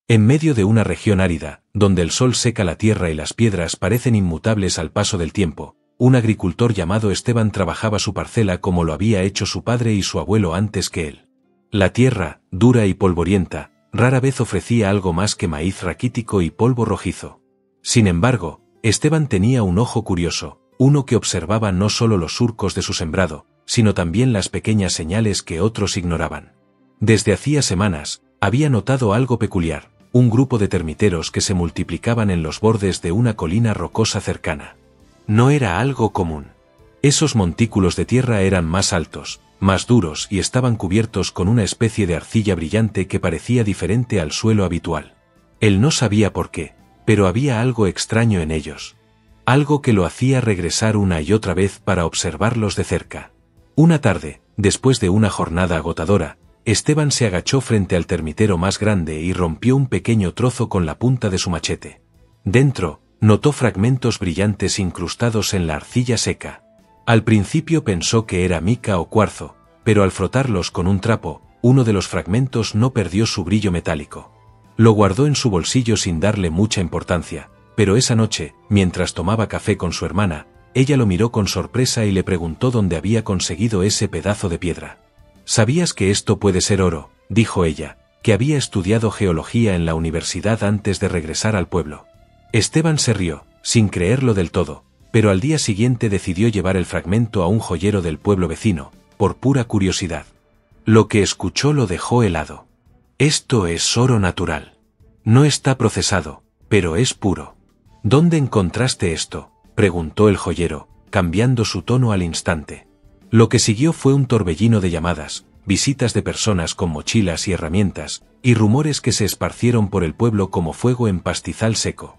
En medio de una región árida, donde el sol seca la tierra y las piedras parecen inmutables al paso del tiempo, un agricultor llamado Esteban trabajaba su parcela como lo había hecho su padre y su abuelo antes que él. La tierra, dura y polvorienta, rara vez ofrecía algo más que maíz raquítico y polvo rojizo. Sin embargo, Esteban tenía un ojo curioso, uno que observaba no solo los surcos de su sembrado, sino también las pequeñas señales que otros ignoraban. Desde hacía semanas, había notado algo peculiar, un grupo de termiteros que se multiplicaban en los bordes de una colina rocosa cercana. No era algo común. Esos montículos de tierra eran más altos, más duros y estaban cubiertos con una especie de arcilla brillante que parecía diferente al suelo habitual. Él no sabía por qué, pero había algo extraño en ellos. Algo que lo hacía regresar una y otra vez para observarlos de cerca. Una tarde, después de una jornada agotadora, Esteban se agachó frente al termitero más grande y rompió un pequeño trozo con la punta de su machete. Dentro, notó fragmentos brillantes incrustados en la arcilla seca. Al principio pensó que era mica o cuarzo, pero al frotarlos con un trapo, uno de los fragmentos no perdió su brillo metálico. Lo guardó en su bolsillo sin darle mucha importancia, pero esa noche, mientras tomaba café con su hermana, ella lo miró con sorpresa y le preguntó dónde había conseguido ese pedazo de piedra. «¿Sabías que esto puede ser oro?», dijo ella, que había estudiado geología en la universidad antes de regresar al pueblo. Esteban se rió, sin creerlo del todo, pero al día siguiente decidió llevar el fragmento a un joyero del pueblo vecino, por pura curiosidad. Lo que escuchó lo dejó helado. «Esto es oro natural. No está procesado, pero es puro». «¿Dónde encontraste esto?», preguntó el joyero, cambiando su tono al instante. Lo que siguió fue un torbellino de llamadas, visitas de personas con mochilas y herramientas, y rumores que se esparcieron por el pueblo como fuego en pastizal seco.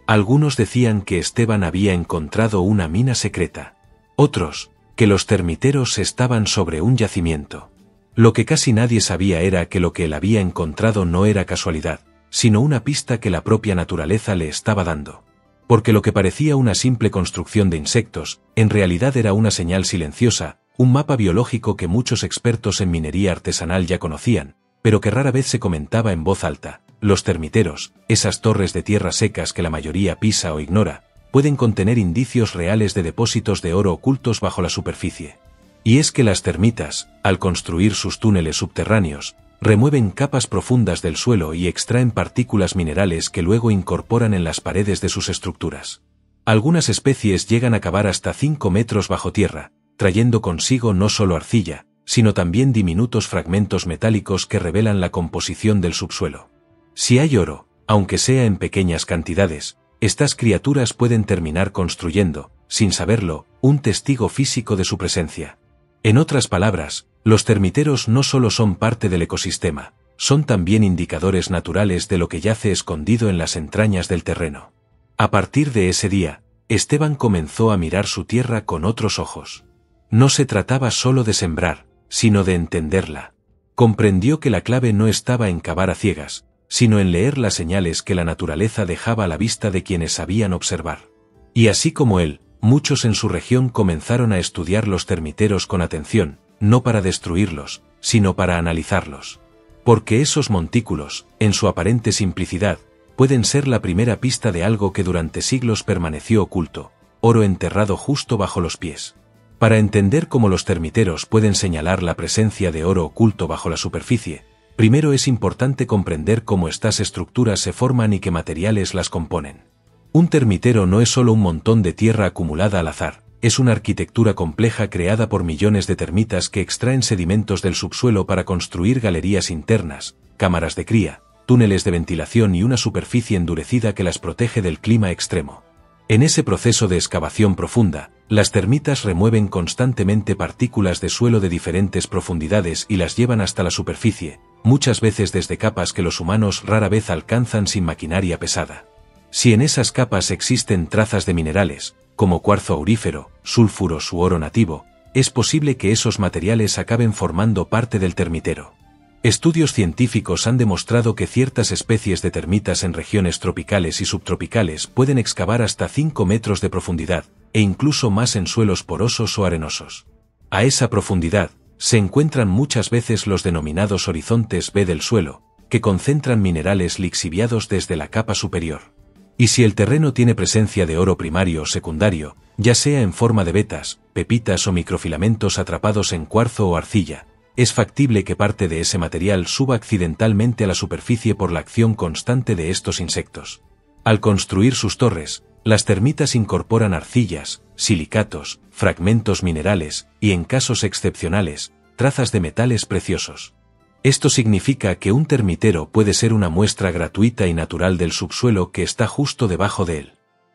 Algunos decían que Esteban había encontrado una mina secreta. Otros, que los termiteros estaban sobre un yacimiento. Lo que casi nadie sabía era que lo que él había encontrado no era casualidad, sino una pista que la propia naturaleza le estaba dando. Porque lo que parecía una simple construcción de insectos, en realidad era una señal silenciosa, un mapa biológico que muchos expertos en minería artesanal ya conocían, pero que rara vez se comentaba en voz alta. Los termiteros, esas torres de tierra secas que la mayoría pisa o ignora, pueden contener indicios reales de depósitos de oro ocultos bajo la superficie. Y es que las termitas, al construir sus túneles subterráneos, remueven capas profundas del suelo y extraen partículas minerales que luego incorporan en las paredes de sus estructuras. Algunas especies llegan a cavar hasta 5 metros bajo tierra, trayendo consigo no solo arcilla, sino también diminutos fragmentos metálicos que revelan la composición del subsuelo. Si hay oro, aunque sea en pequeñas cantidades, estas criaturas pueden terminar construyendo, sin saberlo, un testigo físico de su presencia. En otras palabras, los termiteros no solo son parte del ecosistema, son también indicadores naturales de lo que yace escondido en las entrañas del terreno. A partir de ese día, Esteban comenzó a mirar su tierra con otros ojos. No se trataba solo de sembrar, sino de entenderla. Comprendió que la clave no estaba en cavar a ciegas, sino en leer las señales que la naturaleza dejaba a la vista de quienes sabían observar. Y así como él, muchos en su región comenzaron a estudiar los termiteros con atención, no para destruirlos, sino para analizarlos. Porque esos montículos, en su aparente simplicidad, pueden ser la primera pista de algo que durante siglos permaneció oculto, oro enterrado justo bajo los pies. Para entender cómo los termiteros pueden señalar la presencia de oro oculto bajo la superficie, primero es importante comprender cómo estas estructuras se forman y qué materiales las componen. Un termitero no es solo un montón de tierra acumulada al azar, es una arquitectura compleja creada por millones de termitas que extraen sedimentos del subsuelo para construir galerías internas, cámaras de cría, túneles de ventilación y una superficie endurecida que las protege del clima extremo. En ese proceso de excavación profunda, las termitas remueven constantemente partículas de suelo de diferentes profundidades y las llevan hasta la superficie, muchas veces desde capas que los humanos rara vez alcanzan sin maquinaria pesada. Si en esas capas existen trazas de minerales, como cuarzo aurífero, sulfuros u oro nativo, es posible que esos materiales acaben formando parte del termitero. Estudios científicos han demostrado que ciertas especies de termitas en regiones tropicales y subtropicales pueden excavar hasta 5 metros de profundidad, e incluso más en suelos porosos o arenosos. A esa profundidad, se encuentran muchas veces los denominados horizontes B del suelo, que concentran minerales lixiviados desde la capa superior. Y si el terreno tiene presencia de oro primario o secundario, ya sea en forma de vetas, pepitas o microfilamentos atrapados en cuarzo o arcilla, es factible que parte de ese material suba accidentalmente a la superficie por la acción constante de estos insectos. Al construir sus torres, las termitas incorporan arcillas, silicatos, fragmentos minerales y, en casos excepcionales, trazas de metales preciosos. Esto significa que un termitero puede ser una muestra gratuita y natural del subsuelo que está justo debajo de él.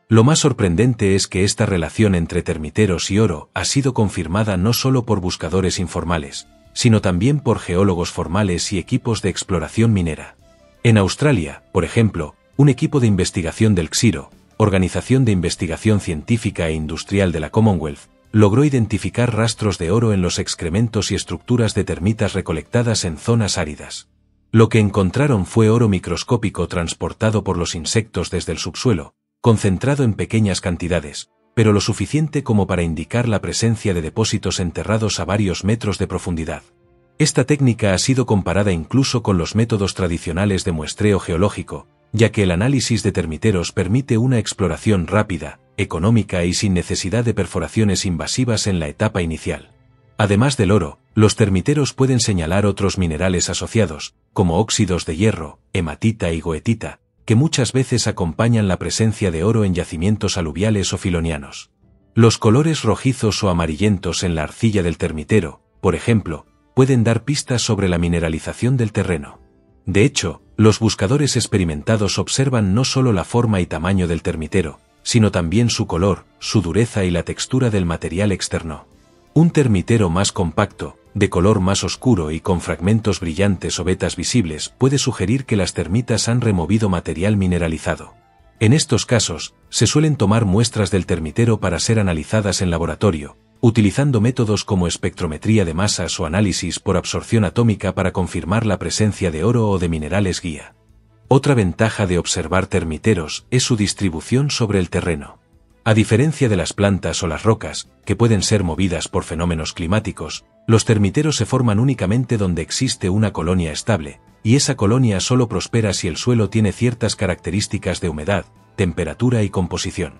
Lo más sorprendente es que esta relación entre termiteros y oro ha sido confirmada no solo por buscadores informales, sino también por geólogos formales y equipos de exploración minera. En Australia, por ejemplo, un equipo de investigación del CSIRO, Organización de Investigación Científica e Industrial de la Commonwealth, logró identificar rastros de oro en los excrementos y estructuras de termitas recolectadas en zonas áridas. Lo que encontraron fue oro microscópico transportado por los insectos desde el subsuelo, concentrado en pequeñas cantidades, pero lo suficiente como para indicar la presencia de depósitos enterrados a varios metros de profundidad. Esta técnica ha sido comparada incluso con los métodos tradicionales de muestreo geológico, ya que el análisis de termiteros permite una exploración rápida, económica y sin necesidad de perforaciones invasivas en la etapa inicial. Además del oro, los termiteros pueden señalar otros minerales asociados, como óxidos de hierro, hematita y goetita, que muchas veces acompañan la presencia de oro en yacimientos aluviales o filonianos. Los colores rojizos o amarillentos en la arcilla del termitero, por ejemplo, pueden dar pistas sobre la mineralización del terreno. De hecho, los buscadores experimentados observan no solo la forma y tamaño del termitero, sino también su color, su dureza y la textura del material externo. Un termitero más compacto, de color más oscuro y con fragmentos brillantes o vetas visibles puede sugerir que las termitas han removido material mineralizado. En estos casos, se suelen tomar muestras del termitero para ser analizadas en laboratorio, utilizando métodos como espectrometría de masas o análisis por absorción atómica para confirmar la presencia de oro o de minerales guía. Otra ventaja de observar termiteros es su distribución sobre el terreno. A diferencia de las plantas o las rocas, que pueden ser movidas por fenómenos climáticos, los termiteros se forman únicamente donde existe una colonia estable, y esa colonia solo prospera si el suelo tiene ciertas características de humedad, temperatura y composición.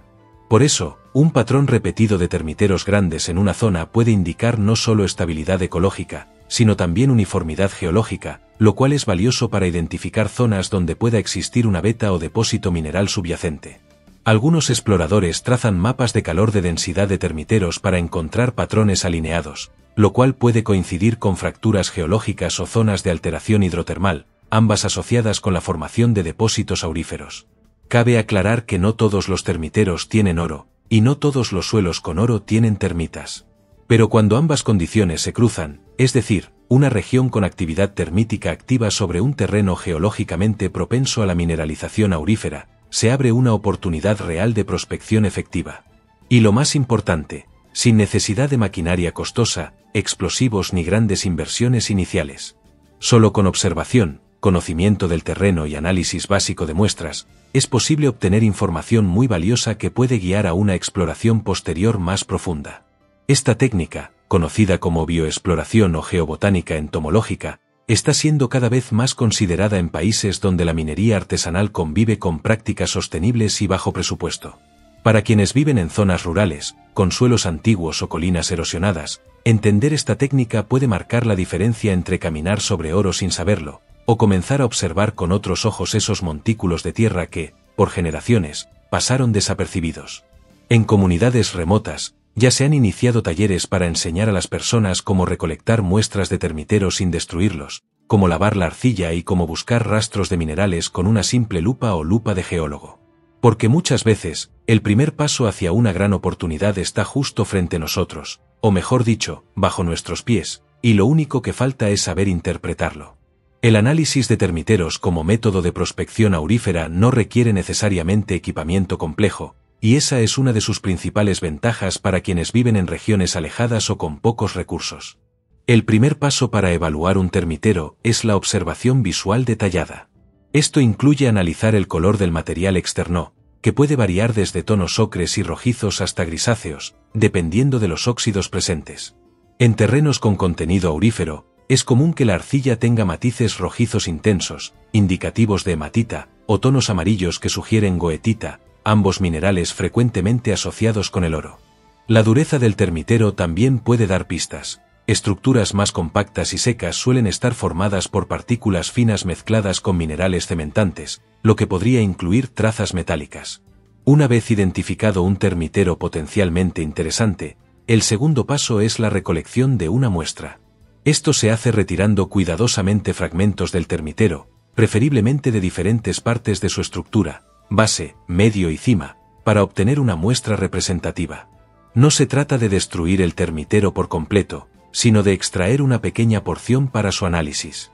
Por eso, un patrón repetido de termiteros grandes en una zona puede indicar no solo estabilidad ecológica, sino también uniformidad geológica, lo cual es valioso para identificar zonas donde pueda existir una veta o depósito mineral subyacente. Algunos exploradores trazan mapas de calor de densidad de termiteros para encontrar patrones alineados, lo cual puede coincidir con fracturas geológicas o zonas de alteración hidrotermal, ambas asociadas con la formación de depósitos auríferos. Cabe aclarar que no todos los termiteros tienen oro, y no todos los suelos con oro tienen termitas. Pero cuando ambas condiciones se cruzan, es decir, una región con actividad termítica activa sobre un terreno geológicamente propenso a la mineralización aurífera, se abre una oportunidad real de prospección efectiva. Y lo más importante, sin necesidad de maquinaria costosa, explosivos ni grandes inversiones iniciales. Solo con observación, conocimiento del terreno y análisis básico de muestras, es posible obtener información muy valiosa que puede guiar a una exploración posterior más profunda. Esta técnica, conocida como bioexploración o geobotánica entomológica, está siendo cada vez más considerada en países donde la minería artesanal convive con prácticas sostenibles y bajo presupuesto. Para quienes viven en zonas rurales, con suelos antiguos o colinas erosionadas, entender esta técnica puede marcar la diferencia entre caminar sobre oro sin saberlo, o comenzar a observar con otros ojos esos montículos de tierra que, por generaciones, pasaron desapercibidos. En comunidades remotas, ya se han iniciado talleres para enseñar a las personas cómo recolectar muestras de termiteros sin destruirlos, cómo lavar la arcilla y cómo buscar rastros de minerales con una simple lupa o lupa de geólogo. Porque muchas veces, el primer paso hacia una gran oportunidad está justo frente a nosotros, o mejor dicho, bajo nuestros pies, y lo único que falta es saber interpretarlo. El análisis de termiteros como método de prospección aurífera no requiere necesariamente equipamiento complejo, y esa es una de sus principales ventajas para quienes viven en regiones alejadas o con pocos recursos. El primer paso para evaluar un termitero es la observación visual detallada. Esto incluye analizar el color del material externo, que puede variar desde tonos ocres y rojizos hasta grisáceos, dependiendo de los óxidos presentes. En terrenos con contenido aurífero, Es común que la arcilla tenga matices rojizos intensos, indicativos de hematita, o tonos amarillos que sugieren goetita, ambos minerales frecuentemente asociados con el oro. La dureza del termitero también puede dar pistas. Estructuras más compactas y secas suelen estar formadas por partículas finas mezcladas con minerales cementantes, lo que podría incluir trazas metálicas. Una vez identificado un termitero potencialmente interesante, el segundo paso es la recolección de una muestra. Esto se hace retirando cuidadosamente fragmentos del termitero, preferiblemente de diferentes partes de su estructura, base, medio y cima, para obtener una muestra representativa. No se trata de destruir el termitero por completo, sino de extraer una pequeña porción para su análisis.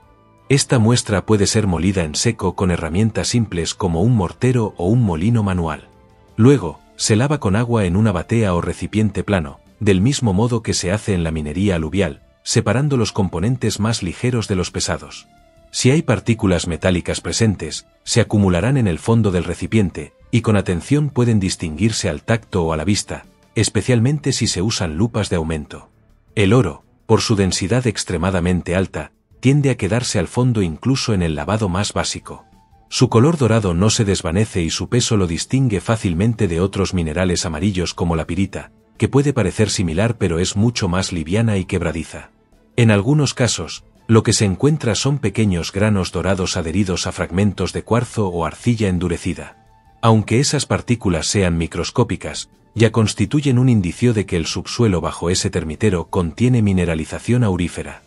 Esta muestra puede ser molida en seco con herramientas simples como un mortero o un molino manual. Luego, se lava con agua en una batea o recipiente plano, del mismo modo que se hace en la minería aluvial, separando los componentes más ligeros de los pesados. Si hay partículas metálicas presentes, se acumularán en el fondo del recipiente, y con atención pueden distinguirse al tacto o a la vista, especialmente si se usan lupas de aumento. El oro, por su densidad extremadamente alta, tiende a quedarse al fondo incluso en el lavado más básico. Su color dorado no se desvanece y su peso lo distingue fácilmente de otros minerales amarillos como la pirita, que puede parecer similar pero es mucho más liviana y quebradiza. En algunos casos, lo que se encuentra son pequeños granos dorados adheridos a fragmentos de cuarzo o arcilla endurecida. Aunque esas partículas sean microscópicas, ya constituyen un indicio de que el subsuelo bajo ese termitero contiene mineralización aurífera.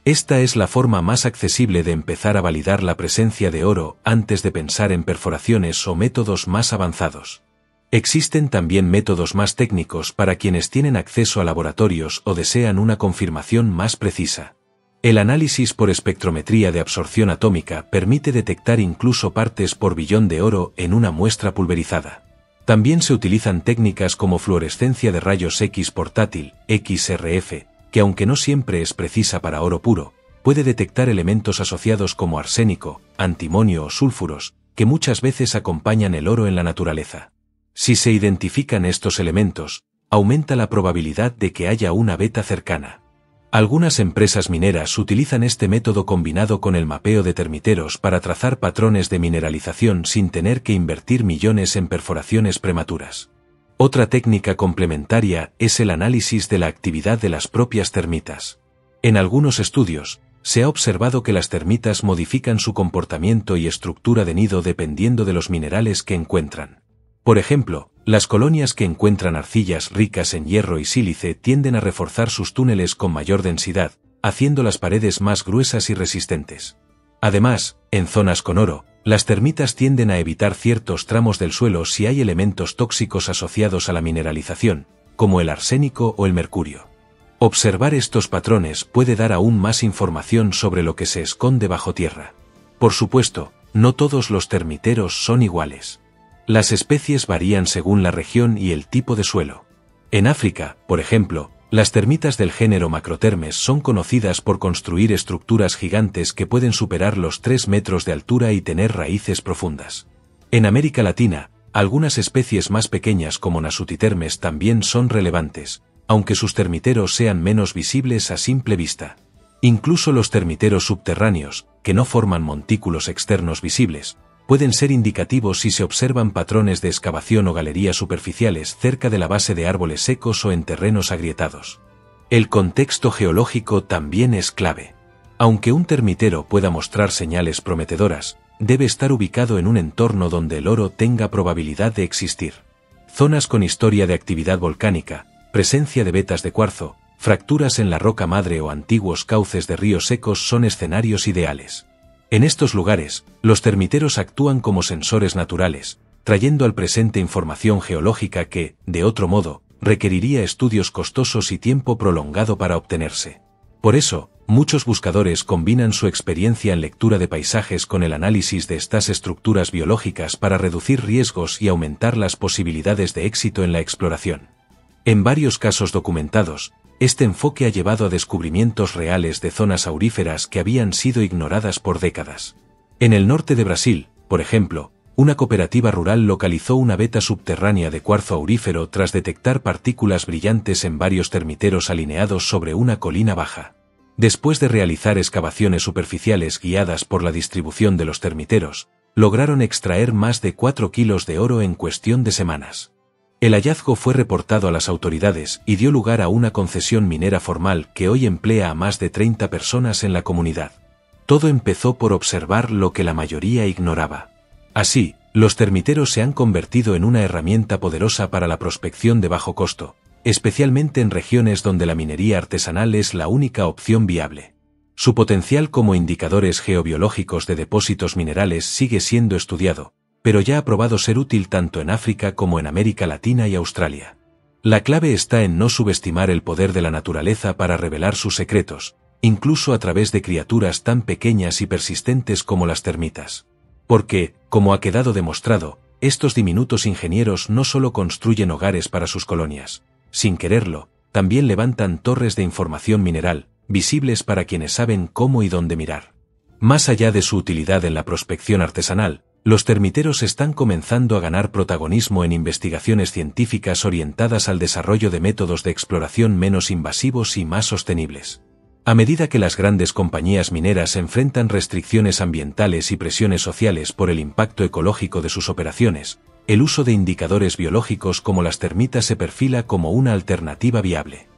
Esta es la forma más accesible de empezar a validar la presencia de oro antes de pensar en perforaciones o métodos más avanzados. Existen también métodos más técnicos para quienes tienen acceso a laboratorios o desean una confirmación más precisa. El análisis por espectrometría de absorción atómica permite detectar incluso partes por billón de oro en una muestra pulverizada. También se utilizan técnicas como fluorescencia de rayos X portátil, XRF, que aunque no siempre es precisa para oro puro, puede detectar elementos asociados como arsénico, antimonio o sulfuros, que muchas veces acompañan el oro en la naturaleza. Si se identifican estos elementos, aumenta la probabilidad de que haya una beta cercana. Algunas empresas mineras utilizan este método combinado con el mapeo de termiteros para trazar patrones de mineralización sin tener que invertir millones en perforaciones prematuras. Otra técnica complementaria es el análisis de la actividad de las propias termitas. En algunos estudios, se ha observado que las termitas modifican su comportamiento y estructura de nido dependiendo de los minerales que encuentran. Por ejemplo, las colonias que encuentran arcillas ricas en hierro y sílice tienden a reforzar sus túneles con mayor densidad, haciendo las paredes más gruesas y resistentes. Además, en zonas con oro, las termitas tienden a evitar ciertos tramos del suelo si hay elementos tóxicos asociados a la mineralización, como el arsénico o el mercurio. Observar estos patrones puede dar aún más información sobre lo que se esconde bajo tierra. Por supuesto, no todos los termiteros son iguales. Las especies varían según la región y el tipo de suelo. En África, por ejemplo, las termitas del género Macrotermes son conocidas por construir estructuras gigantes que pueden superar los 3 metros de altura y tener raíces profundas. En América Latina, algunas especies más pequeñas como Nasutitermes también son relevantes, aunque sus termiteros sean menos visibles a simple vista. Incluso los termiteros subterráneos, que no forman montículos externos visibles, pueden ser indicativos si se observan patrones de excavación o galerías superficiales cerca de la base de árboles secos o en terrenos agrietados. El contexto geológico también es clave. Aunque un termitero pueda mostrar señales prometedoras, debe estar ubicado en un entorno donde el oro tenga probabilidad de existir. Zonas con historia de actividad volcánica, presencia de vetas de cuarzo, fracturas en la roca madre o antiguos cauces de ríos secos son escenarios ideales. En estos lugares, los termiteros actúan como sensores naturales, trayendo al presente información geológica que, de otro modo, requeriría estudios costosos y tiempo prolongado para obtenerse. Por eso, muchos buscadores combinan su experiencia en lectura de paisajes con el análisis de estas estructuras biológicas para reducir riesgos y aumentar las posibilidades de éxito en la exploración. En varios casos documentados, este enfoque ha llevado a descubrimientos reales de zonas auríferas que habían sido ignoradas por décadas. En el norte de Brasil, por ejemplo, una cooperativa rural localizó una veta subterránea de cuarzo aurífero tras detectar partículas brillantes en varios termiteros alineados sobre una colina baja. Después de realizar excavaciones superficiales guiadas por la distribución de los termiteros, lograron extraer más de 4 kilos de oro en cuestión de semanas. El hallazgo fue reportado a las autoridades y dio lugar a una concesión minera formal que hoy emplea a más de 30 personas en la comunidad. Todo empezó por observar lo que la mayoría ignoraba. Así, los termiteros se han convertido en una herramienta poderosa para la prospección de bajo costo, especialmente en regiones donde la minería artesanal es la única opción viable. Su potencial como indicadores geobiológicos de depósitos minerales sigue siendo estudiado, pero ya ha probado ser útil tanto en África como en América Latina y Australia. La clave está en no subestimar el poder de la naturaleza para revelar sus secretos, incluso a través de criaturas tan pequeñas y persistentes como las termitas. Porque, como ha quedado demostrado, estos diminutos ingenieros no solo construyen hogares para sus colonias, sin quererlo, también levantan torres de información mineral, visibles para quienes saben cómo y dónde mirar. Más allá de su utilidad en la prospección artesanal, los termiteros están comenzando a ganar protagonismo en investigaciones científicas orientadas al desarrollo de métodos de exploración menos invasivos y más sostenibles. A medida que las grandes compañías mineras enfrentan restricciones ambientales y presiones sociales por el impacto ecológico de sus operaciones, el uso de indicadores biológicos como las termitas se perfila como una alternativa viable.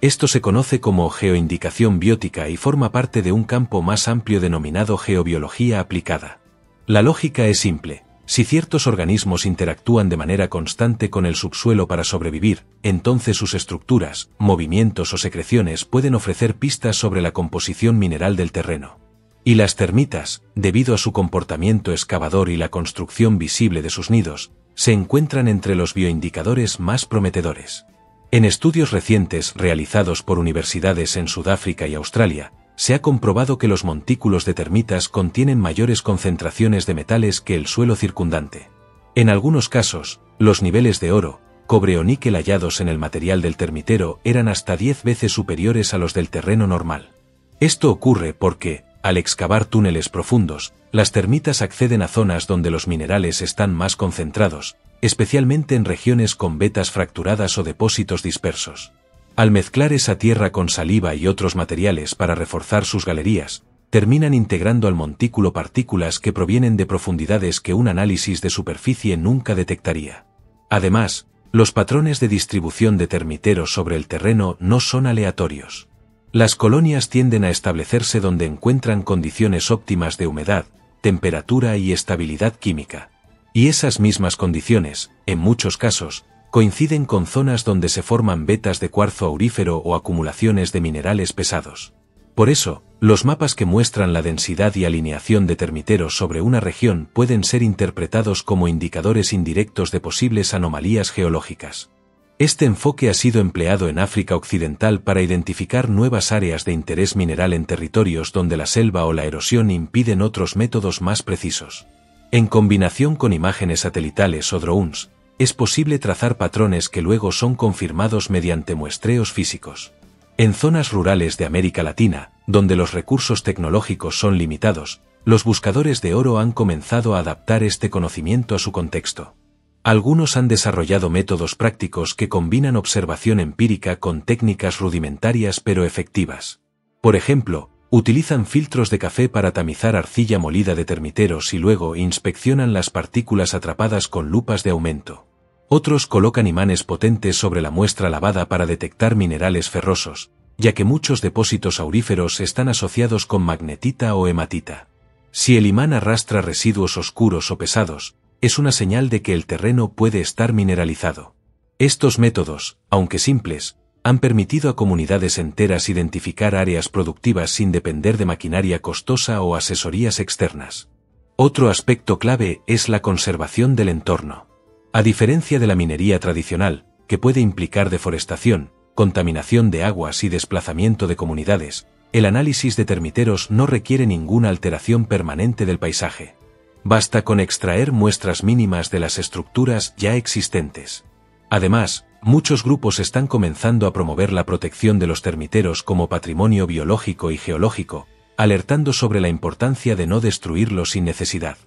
Esto se conoce como geoindicación biótica y forma parte de un campo más amplio denominado geobiología aplicada. La lógica es simple: si ciertos organismos interactúan de manera constante con el subsuelo para sobrevivir, entonces sus estructuras, movimientos o secreciones pueden ofrecer pistas sobre la composición mineral del terreno. Y las termitas, debido a su comportamiento excavador y la construcción visible de sus nidos, se encuentran entre los bioindicadores más prometedores. En estudios recientes realizados por universidades en Sudáfrica y Australia, se ha comprobado que los montículos de termitas contienen mayores concentraciones de metales que el suelo circundante. En algunos casos, los niveles de oro, cobre o níquel hallados en el material del termitero eran hasta 10 veces superiores a los del terreno normal. Esto ocurre porque, al excavar túneles profundos, las termitas acceden a zonas donde los minerales están más concentrados, especialmente en regiones con vetas fracturadas o depósitos dispersos. Al mezclar esa tierra con saliva y otros materiales para reforzar sus galerías, terminan integrando al montículo partículas que provienen de profundidades que un análisis de superficie nunca detectaría. Además, los patrones de distribución de termiteros sobre el terreno no son aleatorios. Las colonias tienden a establecerse donde encuentran condiciones óptimas de humedad, temperatura y estabilidad química. Y esas mismas condiciones, en muchos casos, coinciden con zonas donde se forman vetas de cuarzo aurífero o acumulaciones de minerales pesados. Por eso, los mapas que muestran la densidad y alineación de termiteros sobre una región pueden ser interpretados como indicadores indirectos de posibles anomalías geológicas. Este enfoque ha sido empleado en África Occidental para identificar nuevas áreas de interés mineral en territorios donde la selva o la erosión impiden otros métodos más precisos. En combinación con imágenes satelitales o drones, es posible trazar patrones que luego son confirmados mediante muestreos físicos. En zonas rurales de América Latina, donde los recursos tecnológicos son limitados, los buscadores de oro han comenzado a adaptar este conocimiento a su contexto. Algunos han desarrollado métodos prácticos que combinan observación empírica con técnicas rudimentarias pero efectivas. Por ejemplo, utilizan filtros de café para tamizar arcilla molida de termiteros y luego inspeccionan las partículas atrapadas con lupas de aumento. Otros colocan imanes potentes sobre la muestra lavada para detectar minerales ferrosos, ya que muchos depósitos auríferos están asociados con magnetita o hematita. Si el imán arrastra residuos oscuros o pesados, es una señal de que el terreno puede estar mineralizado. Estos métodos, aunque simples, han permitido a comunidades enteras identificar áreas productivas sin depender de maquinaria costosa o asesorías externas. Otro aspecto clave es la conservación del entorno. A diferencia de la minería tradicional, que puede implicar deforestación, contaminación de aguas y desplazamiento de comunidades, el análisis de termiteros no requiere ninguna alteración permanente del paisaje. Basta con extraer muestras mínimas de las estructuras ya existentes. Además, muchos grupos están comenzando a promover la protección de los termiteros como patrimonio biológico y geológico, alertando sobre la importancia de no destruirlos sin necesidad.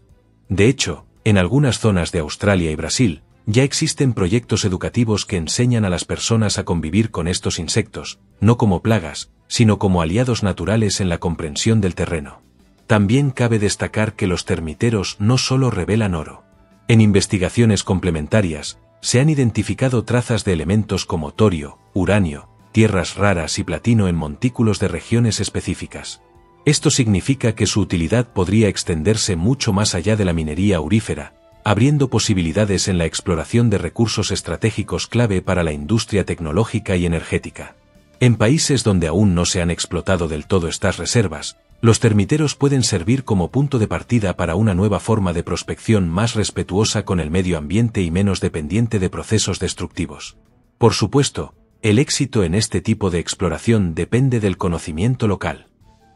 De hecho, en algunas zonas de Australia y Brasil, ya existen proyectos educativos que enseñan a las personas a convivir con estos insectos, no como plagas, sino como aliados naturales en la comprensión del terreno. También cabe destacar que los termiteros no solo revelan oro. En investigaciones complementarias, se han identificado trazas de elementos como torio, uranio, tierras raras y platino en montículos de regiones específicas. Esto significa que su utilidad podría extenderse mucho más allá de la minería aurífera, abriendo posibilidades en la exploración de recursos estratégicos clave para la industria tecnológica y energética. En países donde aún no se han explotado del todo estas reservas, los termiteros pueden servir como punto de partida para una nueva forma de prospección más respetuosa con el medio ambiente y menos dependiente de procesos destructivos. Por supuesto, el éxito en este tipo de exploración depende del conocimiento local.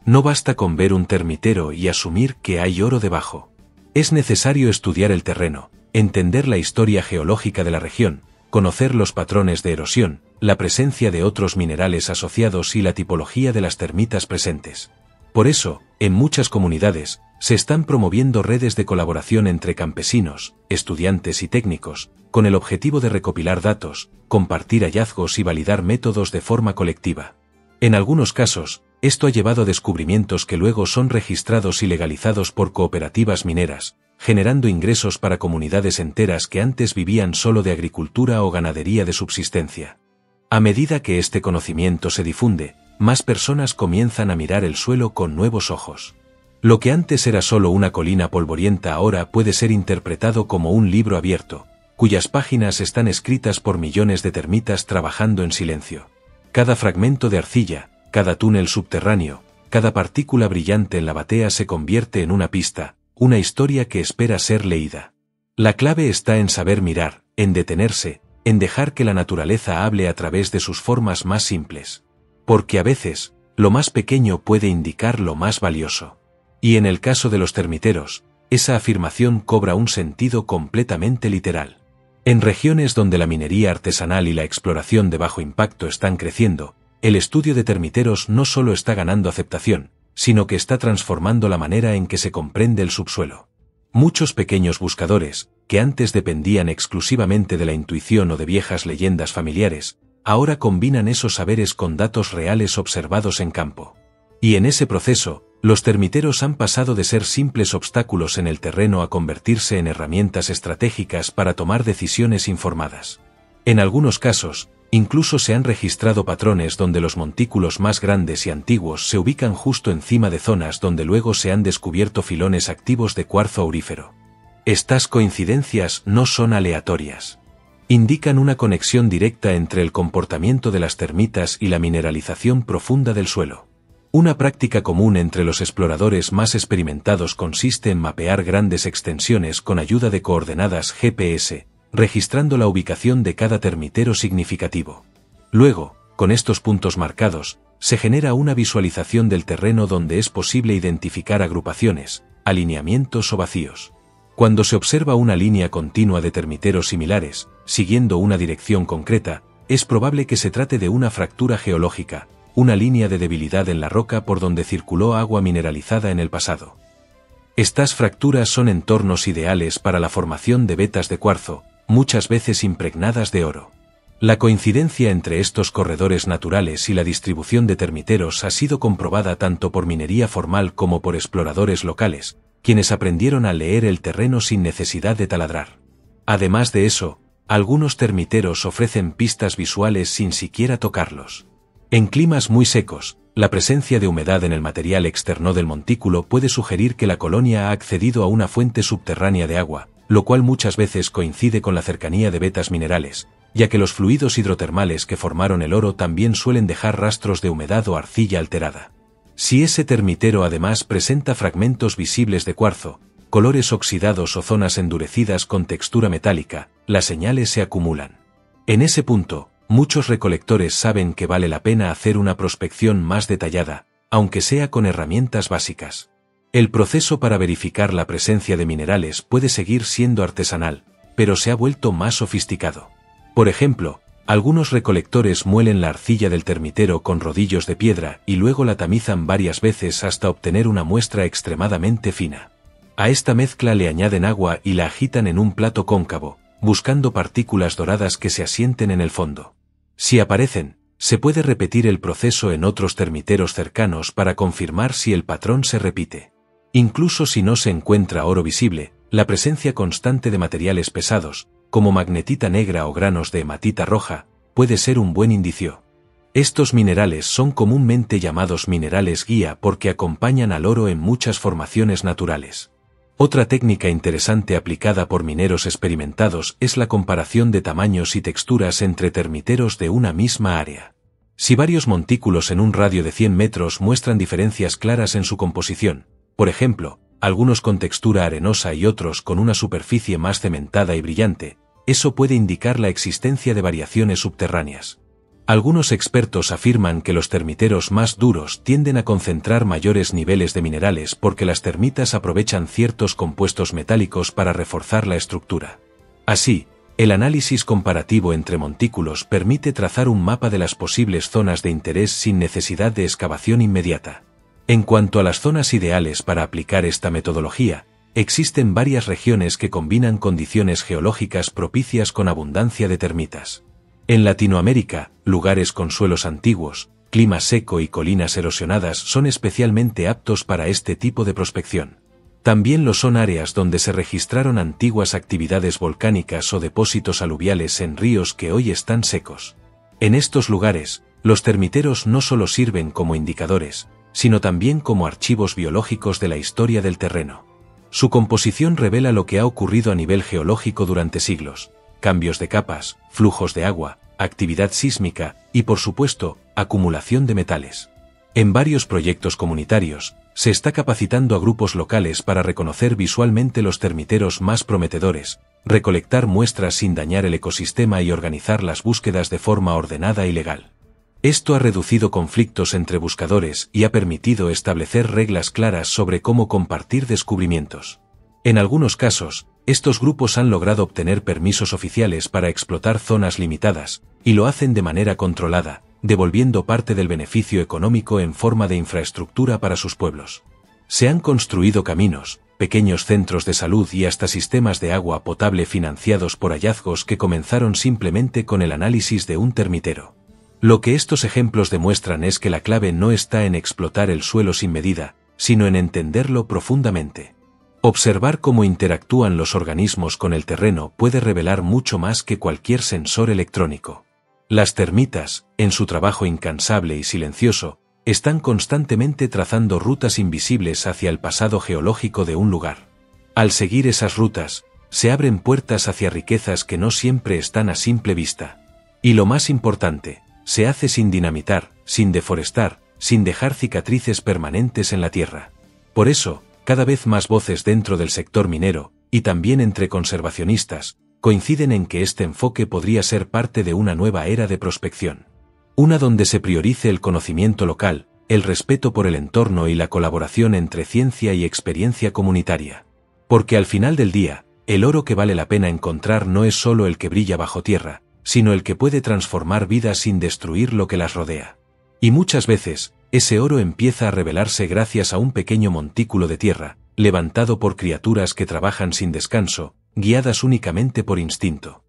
No basta con ver un termitero y asumir que hay oro debajo. Es necesario estudiar el terreno, entender la historia geológica de la región, conocer los patrones de erosión, la presencia de otros minerales asociados y la tipología de las termitas presentes. Por eso, en muchas comunidades, se están promoviendo redes de colaboración entre campesinos, estudiantes y técnicos, con el objetivo de recopilar datos, compartir hallazgos y validar métodos de forma colectiva. En algunos casos, esto ha llevado a descubrimientos que luego son registrados y legalizados por cooperativas mineras, generando ingresos para comunidades enteras que antes vivían solo de agricultura o ganadería de subsistencia. A medida que este conocimiento se difunde, más personas comienzan a mirar el suelo con nuevos ojos. Lo que antes era solo una colina polvorienta ahora puede ser interpretado como un libro abierto, cuyas páginas están escritas por millones de termitas trabajando en silencio. Cada fragmento de arcilla, cada túnel subterráneo, cada partícula brillante en la batea se convierte en una pista, una historia que espera ser leída. La clave está en saber mirar, en detenerse, en dejar que la naturaleza hable a través de sus formas más simples. Porque a veces, lo más pequeño puede indicar lo más valioso. Y en el caso de los termiteros, esa afirmación cobra un sentido completamente literal. En regiones donde la minería artesanal y la exploración de bajo impacto están creciendo, el estudio de termiteros no solo está ganando aceptación, sino que está transformando la manera en que se comprende el subsuelo. Muchos pequeños buscadores, que antes dependían exclusivamente de la intuición o de viejas leyendas familiares, ahora combinan esos saberes con datos reales observados en campo. Y en ese proceso, los termiteros han pasado de ser simples obstáculos en el terreno a convertirse en herramientas estratégicas para tomar decisiones informadas. En algunos casos, incluso se han registrado patrones donde los montículos más grandes y antiguos se ubican justo encima de zonas donde luego se han descubierto filones activos de cuarzo aurífero. Estas coincidencias no son aleatorias. Indican una conexión directa entre el comportamiento de las termitas y la mineralización profunda del suelo. Una práctica común entre los exploradores más experimentados consiste en mapear grandes extensiones con ayuda de coordenadas GPS, registrando la ubicación de cada termitero significativo. Luego, con estos puntos marcados, se genera una visualización del terreno donde es posible identificar agrupaciones, alineamientos o vacíos. Cuando se observa una línea continua de termiteros similares, siguiendo una dirección concreta, es probable que se trate de una fractura geológica, una línea de debilidad en la roca por donde circuló agua mineralizada en el pasado. Estas fracturas son entornos ideales para la formación de vetas de cuarzo, muchas veces impregnadas de oro. La coincidencia entre estos corredores naturales y la distribución de termiteros ha sido comprobada tanto por minería formal como por exploradores locales, quienes aprendieron a leer el terreno sin necesidad de taladrar. Además de eso, algunos termiteros ofrecen pistas visuales sin siquiera tocarlos. En climas muy secos, la presencia de humedad en el material externo del montículo puede sugerir que la colonia ha accedido a una fuente subterránea de agua, lo cual muchas veces coincide con la cercanía de vetas minerales, ya que los fluidos hidrotermales que formaron el oro también suelen dejar rastros de humedad o arcilla alterada. Si ese termitero además presenta fragmentos visibles de cuarzo, colores oxidados o zonas endurecidas con textura metálica, las señales se acumulan. En ese punto, muchos recolectores saben que vale la pena hacer una prospección más detallada, aunque sea con herramientas básicas. El proceso para verificar la presencia de minerales puede seguir siendo artesanal, pero se ha vuelto más sofisticado. Por ejemplo, algunos recolectores muelen la arcilla del termitero con rodillos de piedra y luego la tamizan varias veces hasta obtener una muestra extremadamente fina. A esta mezcla le añaden agua y la agitan en un plato cóncavo, buscando partículas doradas que se asienten en el fondo. Si aparecen, Se puede repetir el proceso en otros termiteros cercanos para confirmar si el patrón se repite. Incluso si no se encuentra oro visible, la presencia constante de materiales pesados, como magnetita negra o granos de hematita roja, puede ser un buen indicio. Estos minerales son comúnmente llamados minerales guía porque acompañan al oro en muchas formaciones naturales. Otra técnica interesante aplicada por mineros experimentados es la comparación de tamaños y texturas entre termiteros de una misma área. Si varios montículos en un radio de 100 metros muestran diferencias claras en su composición, por ejemplo, algunos con textura arenosa y otros con una superficie más cementada y brillante, eso puede indicar la existencia de variaciones subterráneas. Algunos expertos afirman que los termiteros más duros tienden a concentrar mayores niveles de minerales porque las termitas aprovechan ciertos compuestos metálicos para reforzar la estructura. Así, el análisis comparativo entre montículos permite trazar un mapa de las posibles zonas de interés sin necesidad de excavación inmediata. En cuanto a las zonas ideales para aplicar esta metodología, existen varias regiones que combinan condiciones geológicas propicias con abundancia de termitas. En Latinoamérica, lugares con suelos antiguos, clima seco y colinas erosionadas son especialmente aptos para este tipo de prospección. También lo son áreas donde se registraron antiguas actividades volcánicas o depósitos aluviales en ríos que hoy están secos. En estos lugares, los termiteros no solo sirven como indicadores, sino también como archivos biológicos de la historia del terreno. Su composición revela lo que ha ocurrido a nivel geológico durante siglos: cambios de capas, flujos de agua, actividad sísmica y, por supuesto, acumulación de metales. En varios proyectos comunitarios, se está capacitando a grupos locales para reconocer visualmente los termiteros más prometedores, recolectar muestras sin dañar el ecosistema y organizar las búsquedas de forma ordenada y legal. Esto ha reducido conflictos entre buscadores y ha permitido establecer reglas claras sobre cómo compartir descubrimientos. En algunos casos, estos grupos han logrado obtener permisos oficiales para explotar zonas limitadas, y lo hacen de manera controlada, devolviendo parte del beneficio económico en forma de infraestructura para sus pueblos. Se han construido caminos, pequeños centros de salud y hasta sistemas de agua potable financiados por hallazgos que comenzaron simplemente con el análisis de un termitero. Lo que estos ejemplos demuestran es que la clave no está en explotar el suelo sin medida, sino en entenderlo profundamente. Observar cómo interactúan los organismos con el terreno puede revelar mucho más que cualquier sensor electrónico. Las termitas, en su trabajo incansable y silencioso, están constantemente trazando rutas invisibles hacia el pasado geológico de un lugar. Al seguir esas rutas, se abren puertas hacia riquezas que no siempre están a simple vista. Y lo más importante, se hace sin dinamitar, sin deforestar, sin dejar cicatrices permanentes en la tierra. Por eso, cada vez más voces dentro del sector minero, y también entre conservacionistas, coinciden en que este enfoque podría ser parte de una nueva era de prospección. Una donde se priorice el conocimiento local, el respeto por el entorno y la colaboración entre ciencia y experiencia comunitaria. Porque al final del día, el oro que vale la pena encontrar no es solo el que brilla bajo tierra, sino el que puede transformar vidas sin destruir lo que las rodea. Y muchas veces, ese oro empieza a revelarse gracias a un pequeño montículo de tierra, levantado por criaturas que trabajan sin descanso, guiadas únicamente por instinto.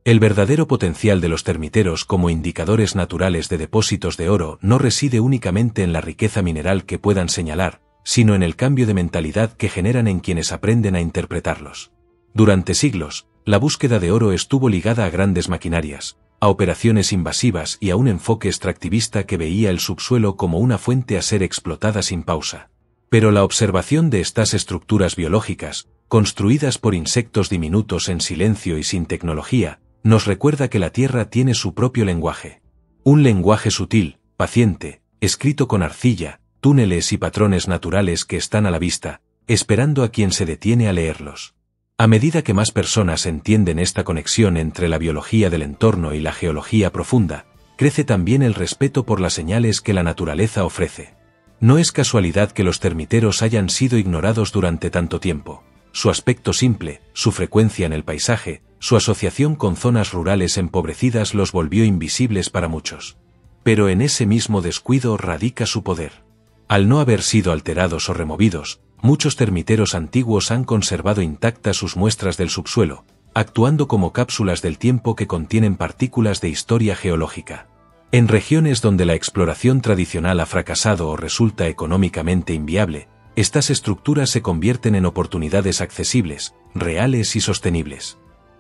El verdadero potencial de los termiteros como indicadores naturales de depósitos de oro no reside únicamente en la riqueza mineral que puedan señalar, sino en el cambio de mentalidad que generan en quienes aprenden a interpretarlos. Durante siglos, la búsqueda de oro estuvo ligada a grandes maquinarias, a operaciones invasivas y a un enfoque extractivista que veía el subsuelo como una fuente a ser explotada sin pausa. Pero la observación de estas estructuras biológicas, construidas por insectos diminutos en silencio y sin tecnología, nos recuerda que la Tierra tiene su propio lenguaje. Un lenguaje sutil, paciente, escrito con arcilla, túneles y patrones naturales que están a la vista, esperando a quien se detiene a leerlos. A medida que más personas entienden esta conexión entre la biología del entorno y la geología profunda, crece también el respeto por las señales que la naturaleza ofrece. No es casualidad que los termiteros hayan sido ignorados durante tanto tiempo. Su aspecto simple, su frecuencia en el paisaje, su asociación con zonas rurales empobrecidas los volvió invisibles para muchos. Pero en ese mismo descuido radica su poder. Al no haber sido alterados o removidos, muchos termiteros antiguos han conservado intactas sus muestras del subsuelo, actuando como cápsulas del tiempo que contienen partículas de historia geológica. En regiones donde la exploración tradicional ha fracasado o resulta económicamente inviable, estas estructuras se convierten en oportunidades accesibles, reales y sostenibles.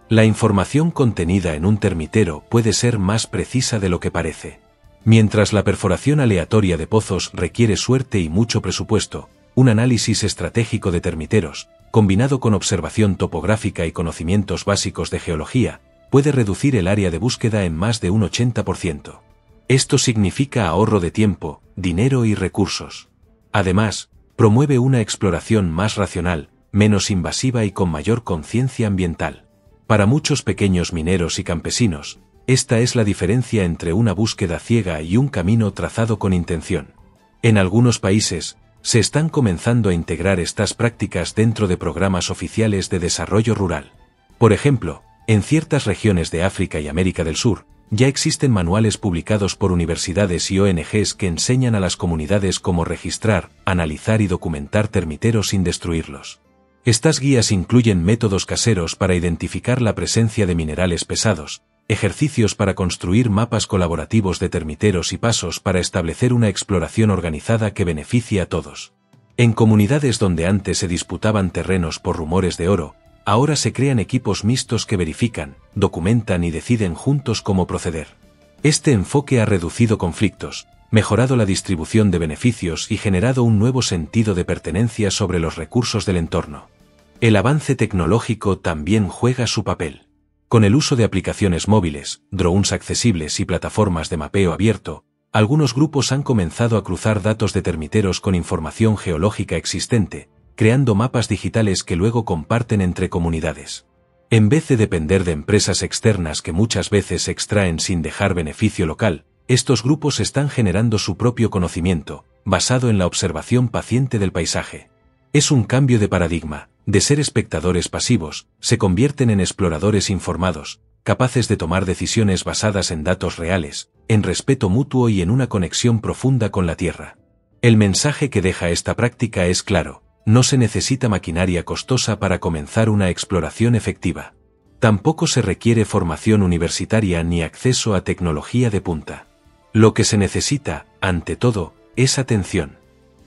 La información contenida en un termitero puede ser más precisa de lo que parece. Mientras la perforación aleatoria de pozos requiere suerte y mucho presupuesto, un análisis estratégico de termiteros, combinado con observación topográfica y conocimientos básicos de geología, puede reducir el área de búsqueda en más de un 80%. Esto significa ahorro de tiempo, dinero y recursos. Además, promueve una exploración más racional, menos invasiva y con mayor conciencia ambiental. Para muchos pequeños mineros y campesinos, esta es la diferencia entre una búsqueda ciega y un camino trazado con intención. En algunos países, se están comenzando a integrar estas prácticas dentro de programas oficiales de desarrollo rural. Por ejemplo, en ciertas regiones de África y América del Sur, ya existen manuales publicados por universidades y ONGs que enseñan a las comunidades cómo registrar, analizar y documentar termiteros sin destruirlos. Estas guías incluyen métodos caseros para identificar la presencia de minerales pesados, ejercicios para construir mapas colaborativos de termiteros y pasos para establecer una exploración organizada que beneficie a todos. En comunidades donde antes se disputaban terrenos por rumores de oro, ahora se crean equipos mixtos que verifican, documentan y deciden juntos cómo proceder. Este enfoque ha reducido conflictos, mejorado la distribución de beneficios y generado un nuevo sentido de pertenencia sobre los recursos del entorno. El avance tecnológico también juega su papel. Con el uso de aplicaciones móviles, drones accesibles y plataformas de mapeo abierto, algunos grupos han comenzado a cruzar datos de termiteros con información geológica existente, creando mapas digitales que luego comparten entre comunidades. En vez de depender de empresas externas que muchas veces se extraen sin dejar beneficio local, estos grupos están generando su propio conocimiento, basado en la observación paciente del paisaje. Es un cambio de paradigma. De ser espectadores pasivos, se convierten en exploradores informados, capaces de tomar decisiones basadas en datos reales, en respeto mutuo y en una conexión profunda con la Tierra. El mensaje que deja esta práctica es claro: no se necesita maquinaria costosa para comenzar una exploración efectiva. Tampoco se requiere formación universitaria ni acceso a tecnología de punta. Lo que se necesita, ante todo, es atención.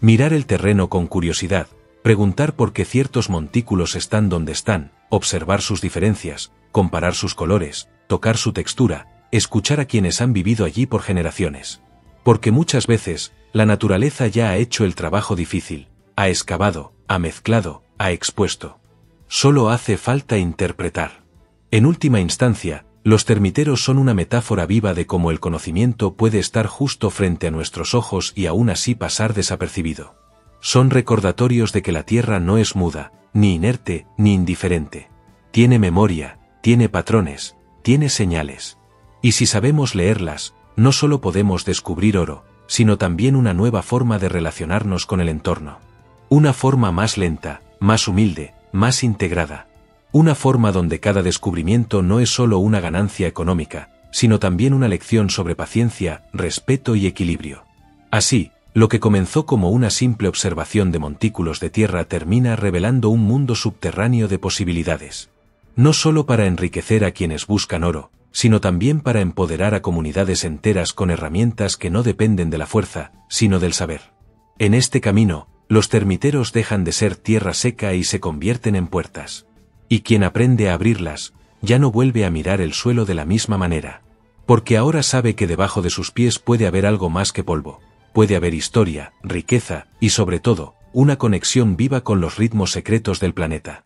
Mirar el terreno con curiosidad, preguntar por qué ciertos montículos están donde están, observar sus diferencias, comparar sus colores, tocar su textura, escuchar a quienes han vivido allí por generaciones. Porque muchas veces, la naturaleza ya ha hecho el trabajo difícil, ha excavado, ha mezclado, ha expuesto. Solo hace falta interpretar. En última instancia, los termiteros son una metáfora viva de cómo el conocimiento puede estar justo frente a nuestros ojos y aún así pasar desapercibido. Son recordatorios de que la Tierra no es muda, ni inerte, ni indiferente. Tiene memoria, tiene patrones, tiene señales. Y si sabemos leerlas, no solo podemos descubrir oro, sino también una nueva forma de relacionarnos con el entorno. Una forma más lenta, más humilde, más integrada. Una forma donde cada descubrimiento no es solo una ganancia económica, sino también una lección sobre paciencia, respeto y equilibrio. Así, lo que comenzó como una simple observación de montículos de tierra termina revelando un mundo subterráneo de posibilidades. No solo para enriquecer a quienes buscan oro, sino también para empoderar a comunidades enteras con herramientas que no dependen de la fuerza, sino del saber. En este camino, los termiteros dejan de ser tierra seca y se convierten en puertas. Y quien aprende a abrirlas, ya no vuelve a mirar el suelo de la misma manera. Porque ahora sabe que debajo de sus pies puede haber algo más que polvo. Puede haber historia, riqueza, y sobre todo, una conexión viva con los ritmos secretos del planeta.